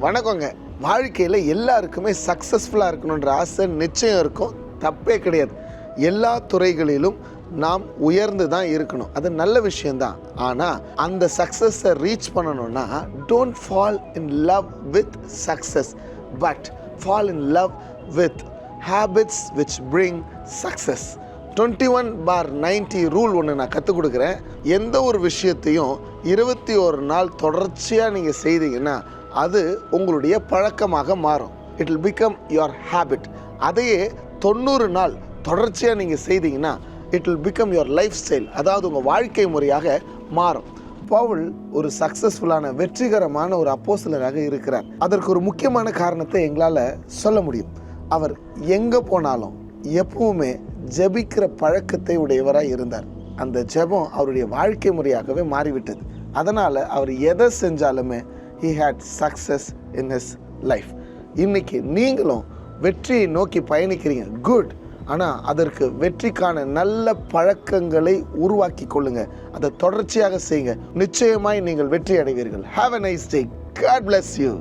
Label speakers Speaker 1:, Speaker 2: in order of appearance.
Speaker 1: வணக்கங்க. வாழ்க்கையில் எல்லாருக்குமே சக்ஸஸ்ஃபுல்லாக இருக்கணுன்ற ஆசை நிச்சயம் இருக்கும், தப்பே கிடையாது. எல்லா துறைகளிலும் நாம் உயர்ந்து தான் இருக்கணும், அது நல்ல விஷயந்தான். ஆனால் அந்த சக்ஸஸை ரீச் பண்ணணும்னா don't fall in love with success, but fall in love with habits which bring success. 21/90 rule ஒன்று நான் கற்றுக் கொடுக்குறேன். எந்த ஒரு விஷயத்தையும் 21 நாள் தொடர்ச்சியாக நீங்கள் செய்தீங்கன்னா அது உங்களுடைய பழக்கமாக மாறும். It will become your habit. அதையே 90 நாள் தொடர்ச்சியாக நீங்கள் செய்தீங்கன்னா it will become your lifestyle, அதாவது உங்கள் வாழ்க்கை முறையாக மாறும். பவுல் ஒரு சக்ஸஸ்ஃபுல்லான வெற்றிகரமான ஒரு அப்போஸ்தலராக இருக்கிறார். அதற்கு ஒரு முக்கியமான காரணத்தை எங்களால் சொல்ல முடியும். அவர் எங்கே போனாலும் எப்பவுமே ஜெபிக்கிற பழக்கத்தை உடையவராக இருந்தார். அந்த ஜெபம் அவருடைய வாழ்க்கை முறையாகவே மாறிவிட்டது. அதனால் அவர் எதை செஞ்சாலுமே he had success in his life. இன்னைக்கு நீங்களும் வெற்றியை நோக்கி பயணிக்கிறீங்க, குட். ஆனால் அதற்கு வெற்றிக்கான நல்ல பழக்கங்களை உருவாக்கி கொள்ளுங்க, அதை தொடர்ச்சியாக செய்யுங்க. நிச்சயமாய் நீங்கள் வெற்றி அடைவீர்கள். Have a nice day. God bless you.